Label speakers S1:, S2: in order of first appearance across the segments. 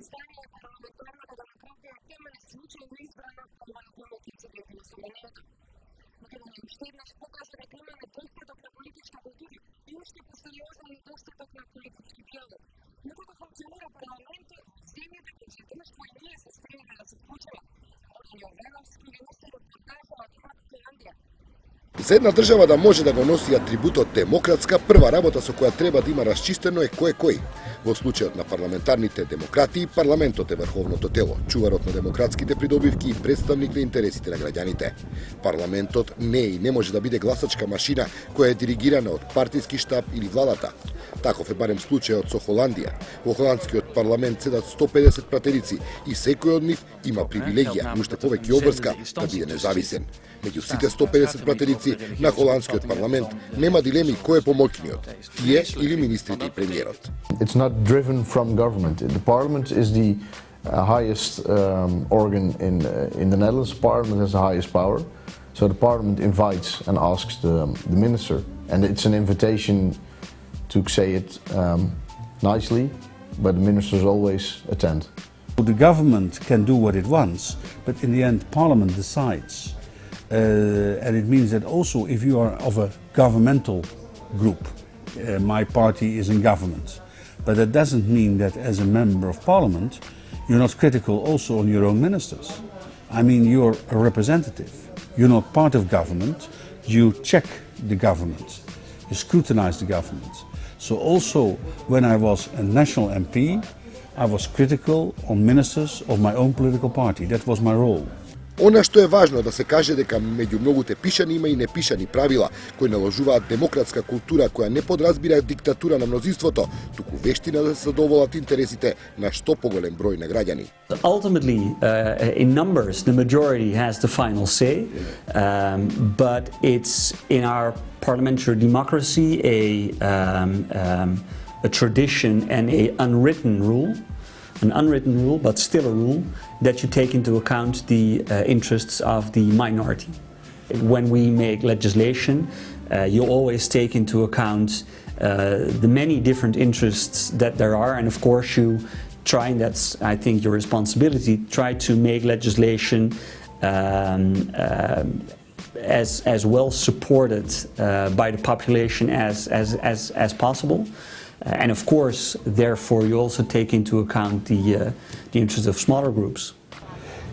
S1: stanje parlamentarna demokratija temelj slučajno izbrana politici demokratije. Makedonija štednost pokaže da ima nedostatak na politička kultura i ušteko seriozan nedostatak na politički dijalog. No kako funkcionira parlament, zemlje da će društvo i nije se spremno da se uključila. Ovo je vrenovski ministar reportaža matematike Andija.
S2: За една држава да може да го носи атрибутот демократска, прва работа со која треба да има расчистено е кој е кој. Во случајот на парламентарните демократии, парламентот е врховното тело, чуварот на демократските придобивки и представник на интересите на граѓаните. Парламентот не е и не може да биде гласачка машина која е диригирана од партиски штаб или владата. Таков е барем случајот со Холандија. Во холандскиот парламент седат 150 пратерици и секој од нив има привилегија и уште повеќе обврска да биде независен. Меѓу сите 150 пратерици на холандскиот парламент нема дилеми кој е помоќниот, тие или министрите и премиерот.
S3: It's not driven from government. The parliament is the highest organ in the Netherlands. Parliament has the highest power. So the parliament invites and asks the minister, and it's an invitation to say it nicely, but the ministers always attend.
S4: The government can do what it wants, but in the end parliament decides. And it means that also if you are of a governmental group, my party is in government, but that doesn't mean that as a member of parliament you're not critical also on your own ministers. I mean, you're a representative, you're not part of government, you check the government, you scrutinize the government. So also when I was a national MP, I was critical on ministers of my own political party. That was my role.
S2: Она што е важно да се каже дека меѓу многуте пишани има и непишани правила кои наложуваат демократска култура која не подразбира диктатура на мнозинството, туку вештина да се задоволат интересите на што поголем број на граѓани.
S5: Ultimately, in numbers, the majority has the final say, but it's in our parliamentary democracy a tradition and an unwritten rule, but still a rule, that you take into account the interests of the minority. When we make legislation, you always take into account the many different interests that there are, and of course you try, and that's I think your responsibility, try to make legislation as well supported by the population as possible. And of course, therefore, you also take into account the interests of smaller groups.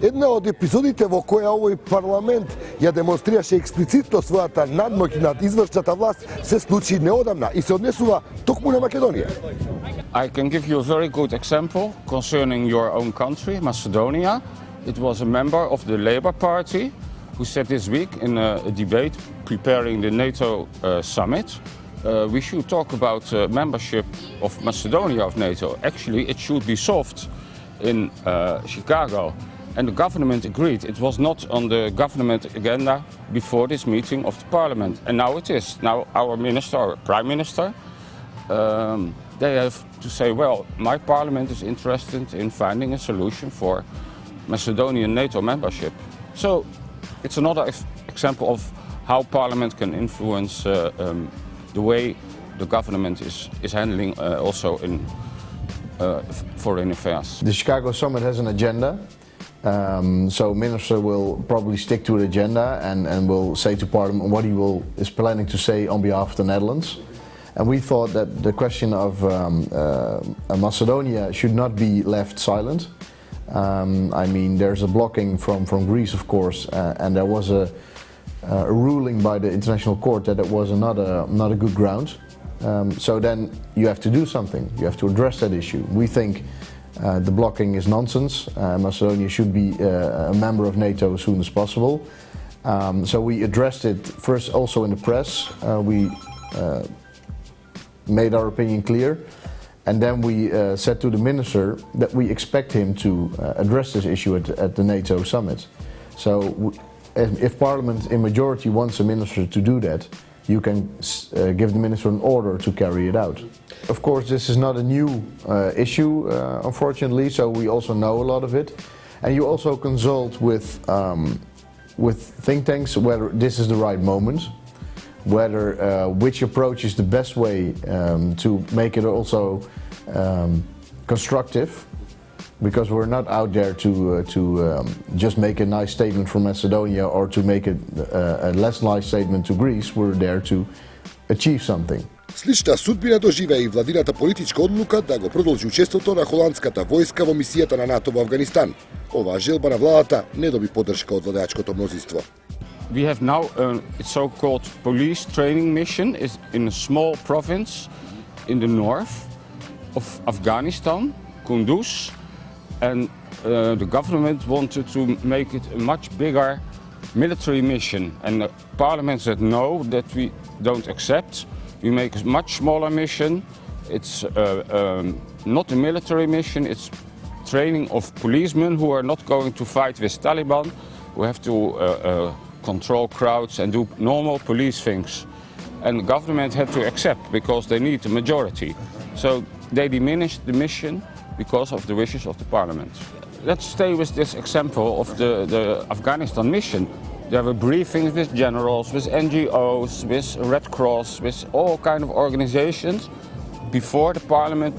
S2: Една од епизодите во која овој парламент ја демонстрираше експлицитно својата надмоќ над извршната власт се случи неодамна и се однесува токму на Македонија.
S6: I can give you a very good example concerning your own country, Macedonia. It was a member of the Labour Party who said this week in a debate preparing the NATO summit, we should talk about membership of Macedonia of NATO. Actually, it should be solved in Chicago. And the government agreed. It was not on the government agenda before this meeting of the parliament. And now it is. Now our minister, or prime minister, they have to say, well, my parliament is interested in finding a solution for Macedonian NATO membership. So it's another example of how parliament can influence the way the government is handling also in foreign affairs.
S3: The Chicago summit has an agenda. So minister will probably stick to the agenda and will say to Parliament what he is planning to say on behalf of the Netherlands. And we thought that the question of Macedonia should not be left silent. I mean, there's a blocking from Greece, of course, and there was a ruling by the International Court that it was not a good ground. So then you have to do something. You have to address that issue. We think the blocking is nonsense. Macedonia should be a member of NATO as soon as possible. So we addressed it first also in the press. We made our opinion clear. And then we said to the minister that we expect him to address this issue at the NATO summit. So if Parliament in majority wants a minister to do that, you can give the minister an order to carry it out. Of course, this is not a new issue, unfortunately, so we also know a lot of it. And you also consult with think tanks whether this is the right moment, whether which approach is the best way to make it also constructive. because we're not out there to just make a nice statement for Macedonia or to make a less nice statement to Greece. We're there to achieve something.
S2: Слична судбина доживеа и владината политичка одлука да го продолжи учеството на холандската војска во мисијата на НАТО во Афганистан. Оваа желба на владата не доби поддршка од владеачкото мнозинство.
S6: We have now a so-called police training mission in a small province in the north of Afghanistan, Kunduz, and the government wanted to make it a much bigger military mission, and the parliament said no, that we don't accept. We make a much smaller mission. It's not a military mission, it's training of policemen who are not going to fight with Taliban, who have to control crowds and do normal police things. And the government had to accept because they need a majority. So they diminished the mission because of the wishes of the parliament. Let's stay with this example of the Afghanistan mission. There were briefings with generals, with NGOs, with Red Cross, with all kind of organizations before the parliament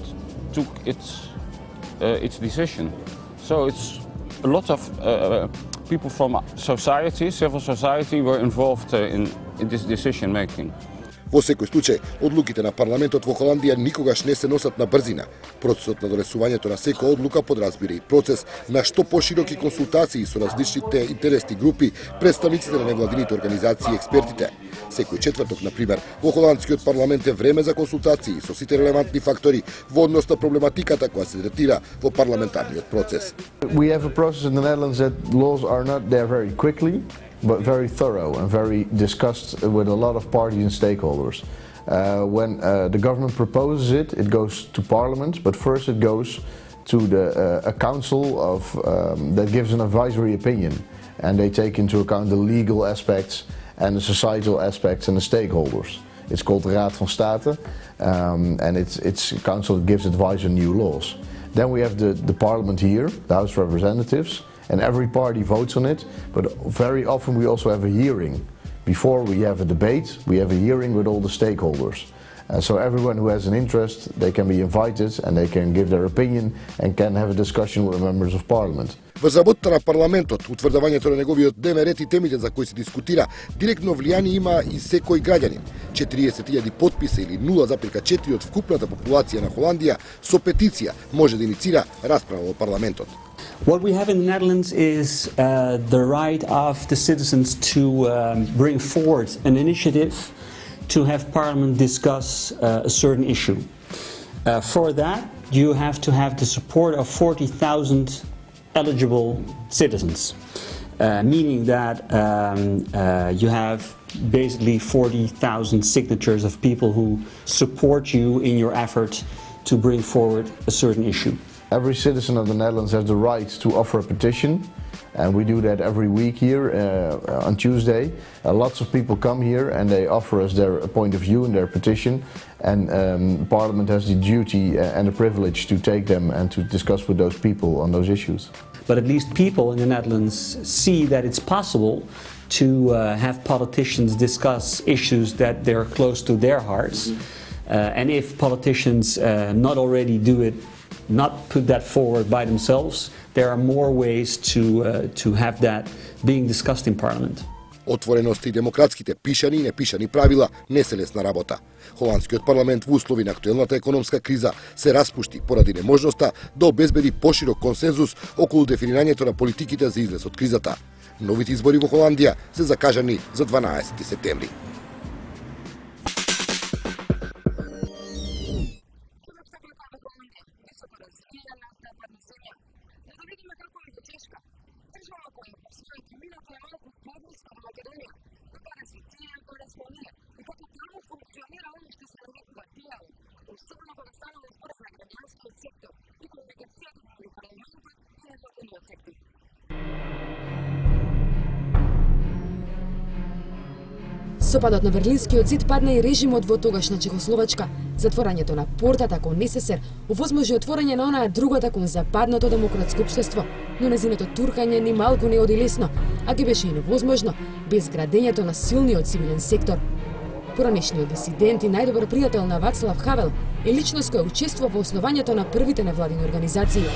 S6: took its decision. So it's a lot of people from society, civil society, were involved in this decision making.
S2: Во секој случај, одлуките на парламентот во Холандија никогаш не се носат на брзина. Процесот на донесувањето на секоја одлука подразбира и процес на што пошироки консултации со различните интересни групи, представниците на невладините организации и експертите. Секој четврток, на пример, во холандскиот парламент е време за консултации со сите релевантни фактори во однос на проблематиката која се третира во парламентарниот процес.
S3: We have a process in the Netherlands that laws are not there very quickly, but very thorough and very discussed with a lot of parties and stakeholders. When the government proposes it, it goes to Parliament, but first it goes to a council that gives an advisory opinion, and they take into account the legal aspects and the societal aspects and the stakeholders. It's called the Raad van State, and it's a council that gives advice on new laws. Then we have the Parliament here, the House of Representatives, and every party votes on it, but very often we also have a hearing. Before we have a debate, we have a hearing with all the stakeholders. So everyone who has an interest, they can be invited and they can give their opinion and can have a discussion with members of parliament.
S2: Во работата на парламентот, утврдувањето на неговиот дневен ред и темите за кои се дискутира, директно влијание има и секој граѓанин. 40.000 потписа или 0,4 од вкупната популација на Холандија со петиција може да иницира расправа во парламентот.
S5: What we have in the Netherlands is the right of the citizens to bring forward an initiative to have Parliament discuss a certain issue. For that, you have to have the support of 40,000 eligible citizens, meaning that you have basically 40,000 signatures of people who support you in your effort to bring forward a certain issue.
S3: Every citizen of the Netherlands has the right to offer a petition, and we do that every week here on Tuesday. Lots of people come here and they offer us their point of view and their petition, and Parliament has the duty and the privilege to take them and to discuss with those people on those issues.
S5: But at least people in the Netherlands see that it's possible to have politicians discuss issues that they're close to their hearts, and if politicians not already do it, not put that forward by themselves, there are more ways to have that being discussed in Parliament.
S2: Отвореност и демократските пишани и непишани правила не се лесна работа. Холандскиот парламент во услови на актуелната економска криза се распушти поради неможноста да обезбеди поширок консензус околу дефинирањето на политиките за излез од кризата. Новите избори во Холандија се закажани за 12 септември.
S7: Со падот на Берлинскиот зид падна и режимот во тогашна Чехословачка. Затворањето на портата кон СССР овозможи отворање на онаа другата кон западното демократско општество, но незиното туркање ни малку не оди лесно, а ги беше и невозможно без градењето на силниот цивилен сектор. Поранешниот дисидент и најдобар пријател на Вацлав Хавел е личност која учествува во основањето на првите невладини организации.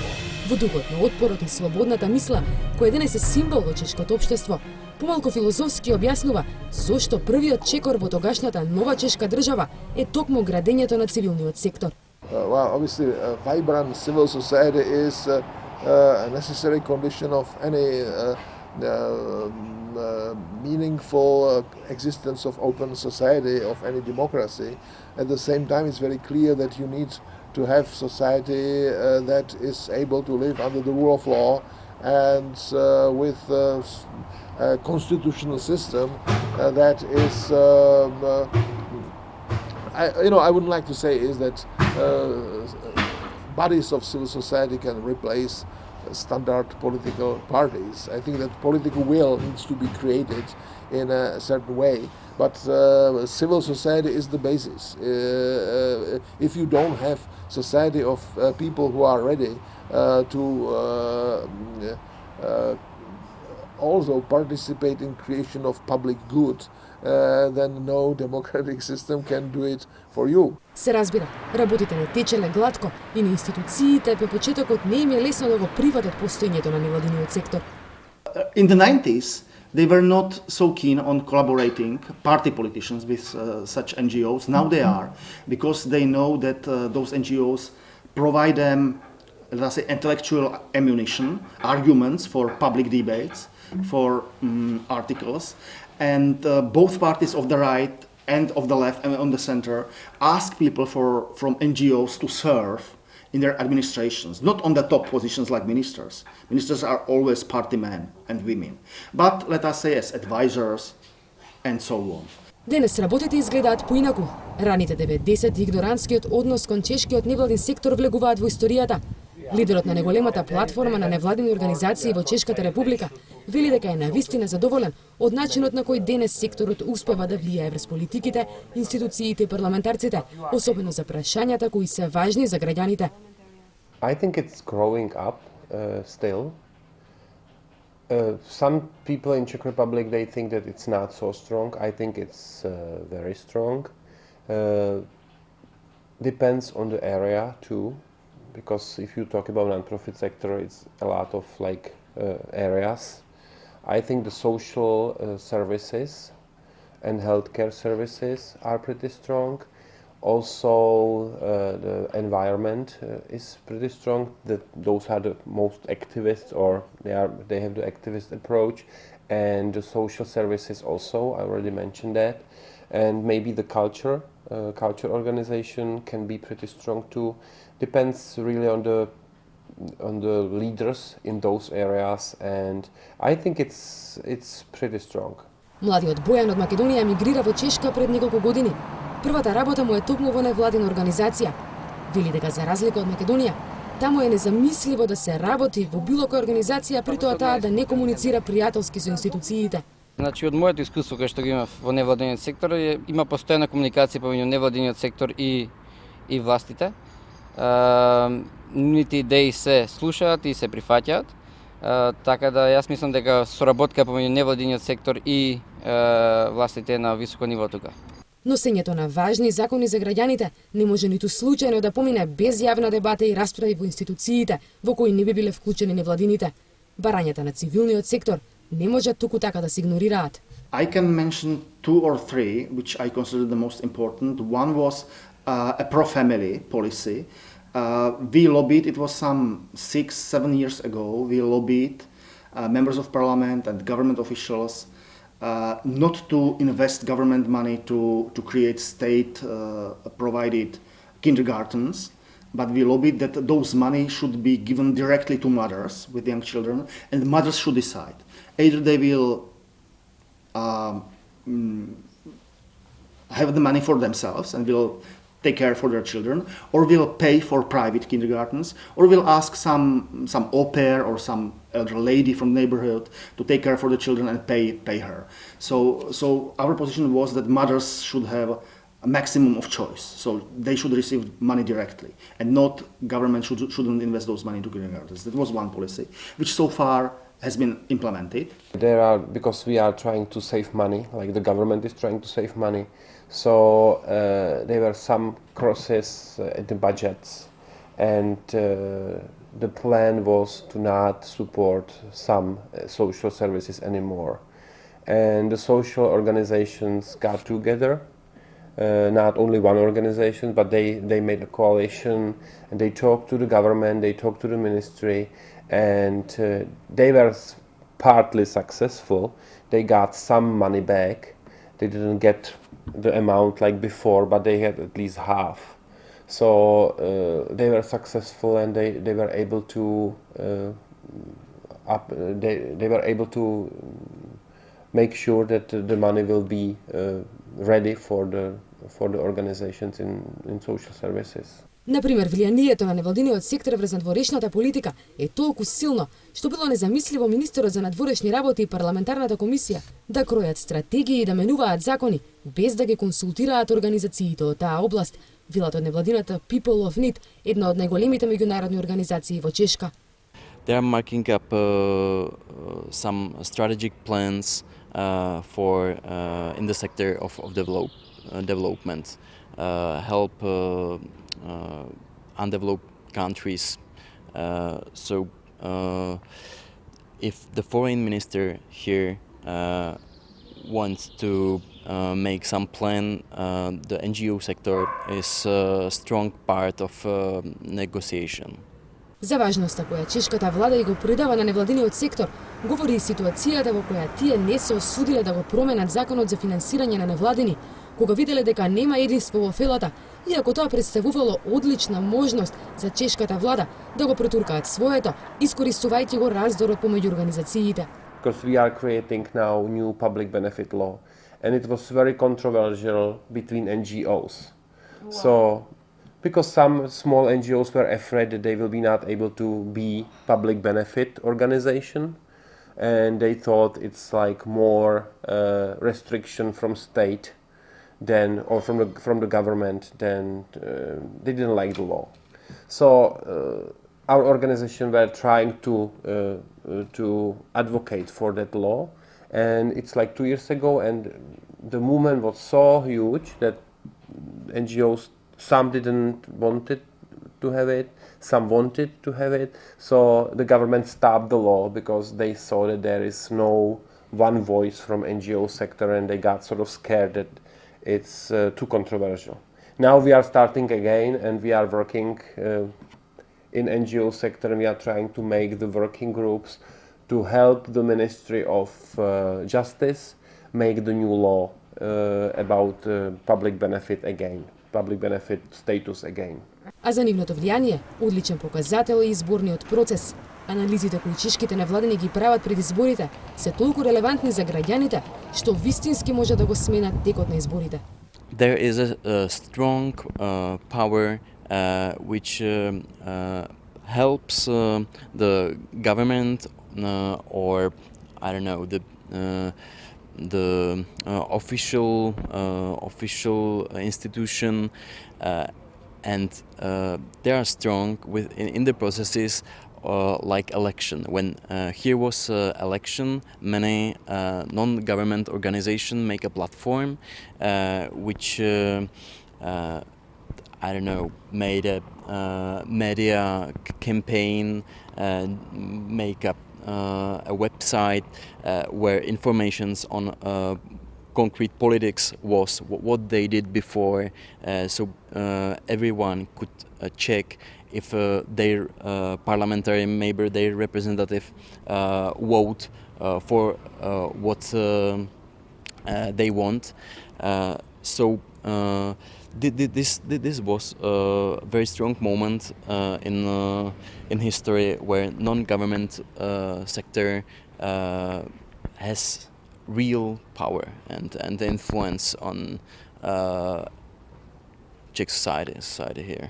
S7: Во духот на отпорот и слободната мисла, која денес е символ во чешкото општество, помалку филозофски објаснува зошто првиот чекор во тогашната нова чешка држава е токму градењето на цивилниот сектор.
S8: Well, obviously, a vibrant civil society is a necessary condition of any meaningful existence of open society, of any democracy. At the same time, it's very clear that you need to have society that is able to live under the rule of law and with a constitutional system that is I wouldn't like to say is that bodies of civil society can replace standard political parties. I think that political will needs to be created in a certain way, but civil society is the basis. If you don't have society of people who are ready to also participate in creation of public good, then no democratic system can do it for you.
S7: Се разбира, работите не течеле глатко и на институциите по почетокот не им е лесно да го приватат постоењето на невладиниот сектор.
S9: In the 90s, they were not so keen on collaborating, party politicians, with such NGOs. Now they are, because they know that those NGOs provide them, let us say, intellectual ammunition, arguments for public debates, for articles, and both parties of the right and of the left and on the center ask people from NGOs to serve in their administrations, not on the top positions like ministers. Ministers are always party men and women, but let us say as advisors and so on.
S7: Денес работите изгледаат поинаку. Раните 90-ти игнорантскиот однос кон чешкиот невладин сектор влегуваат во историјата. Лидерот на неголемата платформа на невладини организации во Чешката република вели дека е навистина задоволен од начинот на кој денес секторот успева да влијае врз политиките, институциите и парламентарците, особено за прашањата кои се важни за граѓаните.
S10: I think it's growing up still. Some people in Czech Republic, they think that it's not so strong. I think it's very strong. Depends on the area too, because if you talk about non-profit sector, it's a lot of areas. I think the social services and healthcare services are pretty strong. Also, the environment is pretty strong. Those are the most activists, or they have the activist approach, and the social services also. I already mentioned that, and maybe the culture organization can be pretty strong too. Depends really on the leaders in those areas, and I think it's pretty strong.
S7: Младиот Бојан од Македонија мигрира во Чешка пред неколку години. Првата работа му е токму во невладина организација. Вели дека за разлика од Македонија, таму е незамисливо да се работи во било која организација, при тоа таа да не комуницира пријателски со институциите.
S11: Значи, од моето искуство кај што го имав во невладиниот сектор, има постојана комуникација помеѓу невладиниот сектор и властите. Нивните идеи се слушаат и се прифаќаат. Така да јас мислам дека соработка помеѓу невладиниот сектор и властите на високо ниво тука.
S7: Носењето на важни закони за граѓаните не може ниту случајно да помине без јавна дебата и расправи во институциите во кои не би биле вклучени невладините. Барањата на цивилниот сектор не можат туку така да се игнорираат.
S9: I can mention 2 or 3 which I consider the most important. One was a pro-family policy. We lobbied, it was some 6-7 years ago, we lobbied members of parliament and government officials not to invest government money to create state-provided kindergartens, but we lobbied that those money should be given directly to mothers with young children, and mothers should decide. Either they will have the money for themselves and will take care for their children, or will pay for private kindergartens, or will ask some au pair or some elder lady from the neighborhood to take care for the children and pay her. So our position was that mothers should have a maximum of choice. So they should receive money directly, and not government shouldn't invest those money into kindergartens. That was one policy, which so far has been implemented.
S10: Because we are trying to save money, like the government is trying to save money, so there were some crosses in the budgets, and the plan was to not support some social services anymore. And the social organizations got together, not only one organization, but they made a coalition, and they talked to the government, they talked to the ministry, and they were partly successful. They got some money back. They didn't get the amount like before, but they had at least half. So they were successful, and they were able to they were able to make sure that the money will be ready for the organizations in social services.
S7: Например, влијанието на невладиниот сектор врз надворешната политика е толку силно, што било незамисливо министерот за надворешни работи и парламентарната комисија да кројат стратегии и да менуваат закони, без да ги консултираат организациите од таа област, велат од невладината People of Need, една од најголемите меѓународни организации во Чешка.
S12: They are marking up some strategic plans for in the sector of development, help undeveloped countries. So if the foreign minister here wants to make some plan, the NGO sector is a strong part of negotiation.
S7: За важноста која чешката влада и го придава на невладиниот сектор, говори и ситуацијата во која тие не се осудиле да го променат законот за финансирање на невладини, кога виделе дека нема единство во фелата, иако тоа представувало одлична можност за чешката влада да го претуркаат своето, искористувајќи го раздорот помеѓу организациите.
S10: Because we are creating now new public benefit law, and it was very controversial between NGOs. Wow. So, because some small NGOs were afraid that they will be not able to be public benefit organization, and they thought it's like more restriction from state than, or from the government, than they didn't like the law. So our organization were trying to advocate for that law, and it's like 2 years ago, and the movement was so huge that NGOs, some didn't want it to have it, some wanted to have it, so the government stopped the law because they saw that there is no one voice from NGO sector, and they got sort of scared that it's too controversial. Now we are starting again, and we are working in NGO sector, and we are trying to make the working groups to help the Ministry of Justice make the new law about public benefit again. Public benefit status again.
S7: А за нивното влијание, одличен показател е изборниот процес. Анализите кои чешките невладини ги прават пред изборите се толку релевантни за граѓаните, што вистински може да го сменат текот на изборите.
S12: There is a strong power which helps the government or I don't know the official institution, and they are strong in the processes like election. When here was election, many non-government organizations make a platform which I don't know, made a media campaign, make up a website where informations on concrete politics was what they did before, so everyone could check if their parliamentary member, their representative, vote for what they want. So this was a very strong moment in history where non-government sector has real power and influence on Czech society here.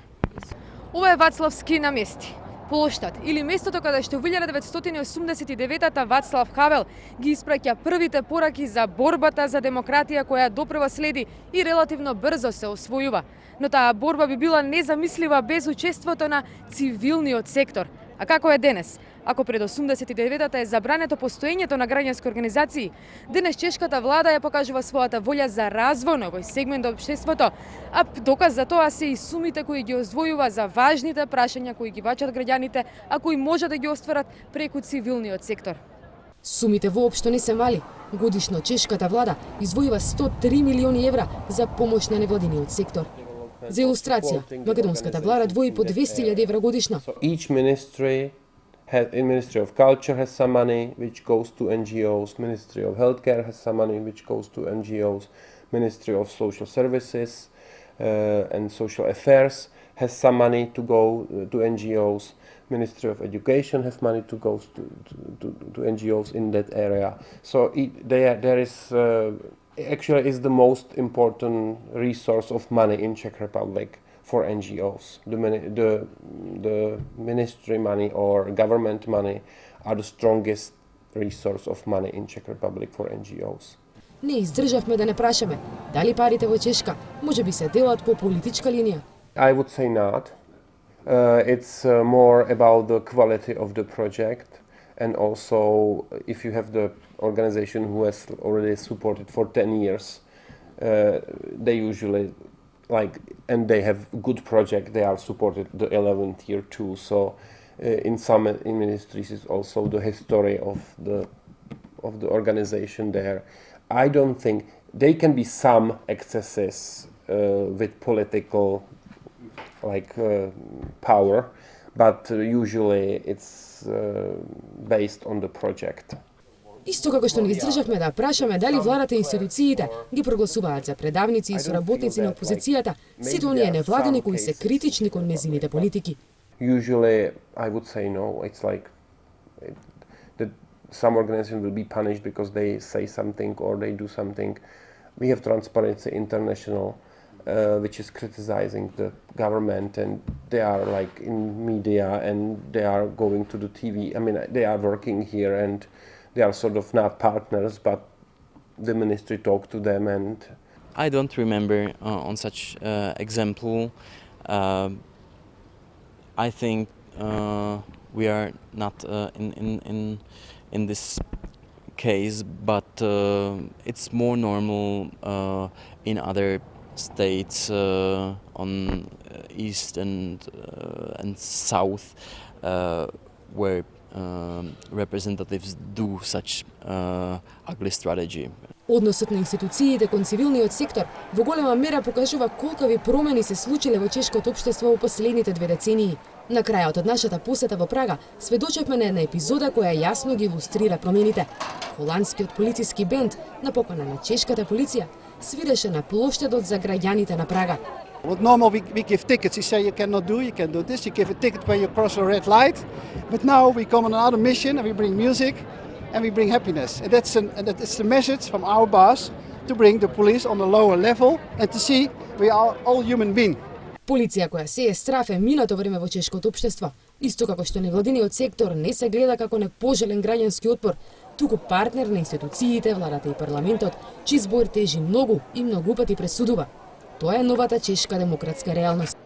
S13: Ова е Вацлавски на мести. Плоштад или местото каде што 1989-та Вацлав Хавел ги испраќа првите пораки за борбата за демократија која допрева следи и релативно брзо се освојува. Но таа борба би била незамислива без учеството на цивилниот сектор, А како е денес? Ако пред 89-та е забрането постоењето на граѓански организации, денес чешката влада ја покажува својата волја за развој на овој сегмент од општеството, а доказ за тоа се и сумите кои ги оздвојува за важните прашања кои ги бачат граѓаните, а кои може да ги остварат преку цивилниот сектор.
S7: Сумите воопшто не се мали. Годишно чешката влада издвојува 103 милиони евра за помош на невладиниот сектор. За илустрација, македонската влада двои по 200.000 евра годишно.
S10: Ministry of Culture has some money which goes to NGOs, Ministry of Healthcare has some money which goes to NGOs, Ministry of Social Services and Social Affairs has some money to go to NGOs, Ministry of Education has money to go to NGOs in that area. So there is actually is the most important resource of money in Czech Republic for NGOs. The ministry money or government money are the strongest resource of money in Czech Republic for NGOs.
S7: Не издржавме да не прашаме дали парите во Чешка можеби се делат по политичка линија.
S10: I would say not. It's more about the quality of the project, and also if you have the organization who has already supported for 10 years, they usually and they have good project, they are supported the 11th year too. So in some ministries is also the history of the organization there. I don't think there can be some excesses with political power, but usually it's based on the project.
S7: Исто како што не издржавме да прашаме дали владата и институциите ги прогласуваат за предавници и соработници на опозицијата, сите оние невладени кои се критични кон нејзините политики.
S10: Usually I would say no. It's that some organizations will be punished because they say something or they do something. We have Transparency International, which is criticizing the government, and they are in media and they are going to the TV. I mean, they are working here and they are sort of not partners, but the ministry talked to them. And
S12: I don't remember on such example. I think we are not in this case, but it's more normal in other states on east and south where representatives do such ugly strategy.
S7: Односот на институциите кон цивилниот сектор во голема мера покажува колкави промени се случиле во чешкото општество во последните 2 децении. На крајот од нашата посета во Прага сведочевме на една епизода која јасно ги илустрира промените. Холандскиот полициски бенд на покана на чешката полиција свиреше на плоштадот за граѓаните на Прага.
S14: Well, normal we give tickets. You say you cannot do this. You give a ticket when you cross a red light. But now we come on another mission and we bring music and we bring happiness. And that's the message from our boss to bring the police on a lower level and to see we are all human beings.
S7: Полиција која се е страф е минато време во чешкото општество. Исто како што невладиниот сектор не се гледа како непожелен граѓански отпор, туку партнер на институциите, владата и парламентот, чиј збор тежи многу и многу пати пресудува. Тоа е новата чешка демократска реалност.